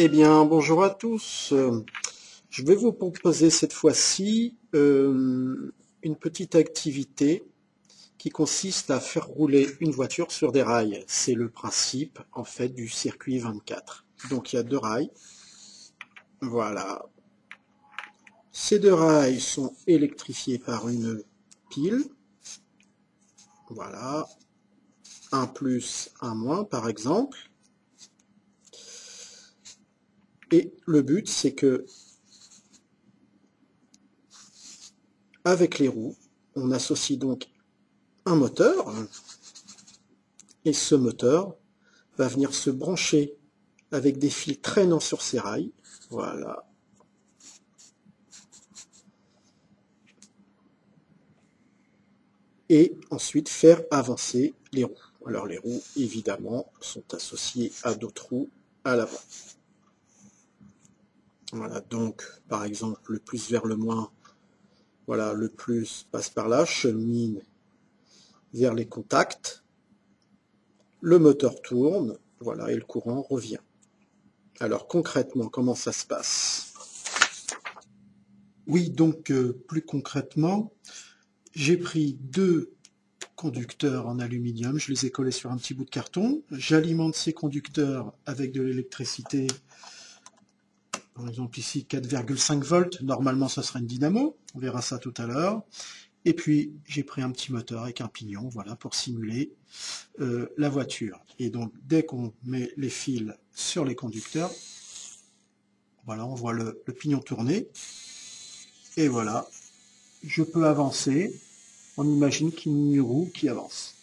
Eh bien, bonjour à tous. Je vais vous proposer cette fois-ci une petite activité qui consiste à faire rouler une voiture sur des rails. C'est le principe, en fait, du circuit 24. Donc, il y a deux rails. Voilà. Ces deux rails sont électrifiés par une pile. Voilà. Un plus, un moins, par exemple. Et le but, c'est que avec les roues, on associe donc un moteur, et ce moteur va venir se brancher avec des fils traînant sur ces rails, voilà, et ensuite faire avancer les roues. Alors les roues, évidemment, sont associées à d'autres roues à l'avant. Voilà, donc, par exemple, le plus vers le moins, voilà, le plus passe par là, chemine vers les contacts, le moteur tourne, voilà, et le courant revient. Alors concrètement, comment ça se passe? Oui, donc plus concrètement, j'ai pris deux conducteurs en aluminium, je les ai collés sur un petit bout de carton. J'alimente ces conducteurs avec de l'électricité, par exemple ici 4,5 volts, normalement ça serait une dynamo, on verra ça tout à l'heure. Et puis j'ai pris un petit moteur avec un pignon, voilà, pour simuler la voiture. Et donc dès qu'on met les fils sur les conducteurs, voilà, on voit le pignon tourner. Et voilà, je peux avancer. On imagine qu'il y a une roue qui avance,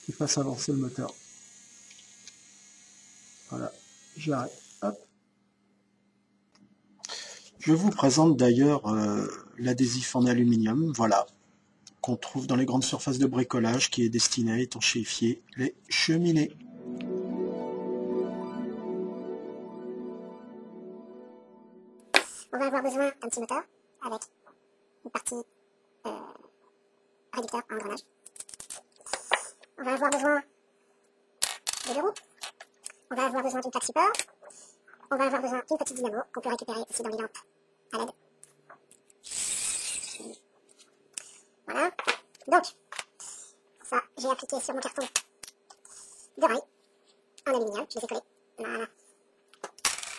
qui fasse avancer le moteur. Voilà, j'arrête. Hop. Je vous présente d'ailleurs l'adhésif en aluminium, voilà, qu'on trouve dans les grandes surfaces de bricolage, qui est destiné à étanchéifier les cheminées. On va avoir besoin d'un petit moteur avec une partie réducteur à engrenage. On va avoir besoin de deux roues. On va avoir besoin d'une plaque support. On va avoir besoin d'une petite dynamo qu'on peut récupérer aussi dans les lampes à LED. Voilà. Donc, ça, j'ai appliqué sur mon carton deux rails en aluminium. Je les ai collés. Voilà.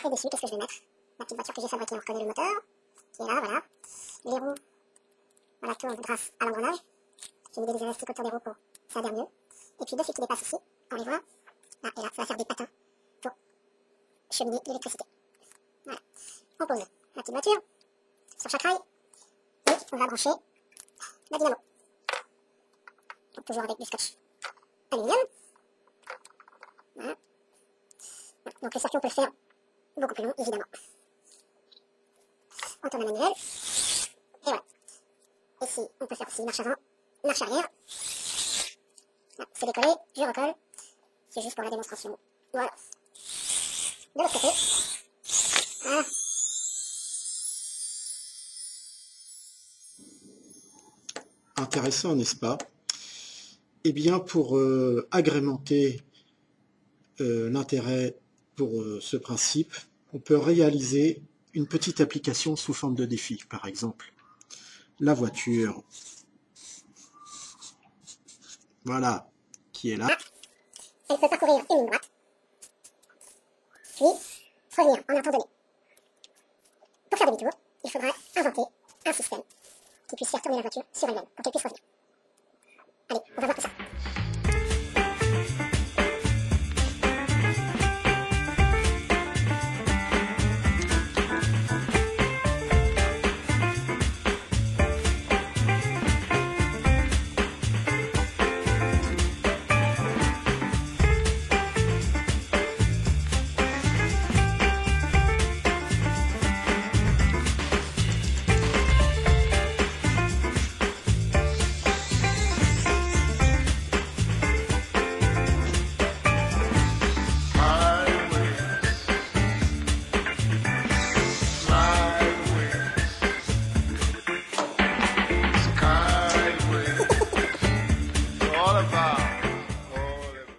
Et dessus, qu'est-ce que je vais mettre? La petite voiture que j'ai fabriquée, on reconnaît le moteur, qui est là, voilà. Les roues, voilà, tournent grâce à l'engrenage. J'ai mis des élastiques autour des roues pour que ça adhère mieux. Et puis deux fils qui dépassent ici, on les voit. Là et là, ça va faire des patins pour cheminer l'électricité. Voilà. On pose la petite voiture sur chaque rail et on va brancher la dynamo. Donc toujours avec du scotch aluminium. Voilà. Voilà. Donc le circuit on peut le faire beaucoup plus long évidemment. On tourne la manivelle. Et voilà. Ici on peut faire aussi marche avant, marche arrière. C'est décollé, je recolle. C'est juste pour la démonstration. Voilà. De l'autre côté. Voilà. Intéressant, n'est-ce pas? Eh bien, pour agrémenter l'intérêt pour ce principe, on peut réaliser une petite application sous forme de défi, par exemple. La voiture, voilà, qui est là. Elle peut parcourir une ligne droite, puis revenir en un temps donné. Pour faire demi-tour, il faudra inventer un système qui puisse faire tourner la voiture sur elle-même, pour qu'elle puisse revenir. Allez, on va voir tout ça.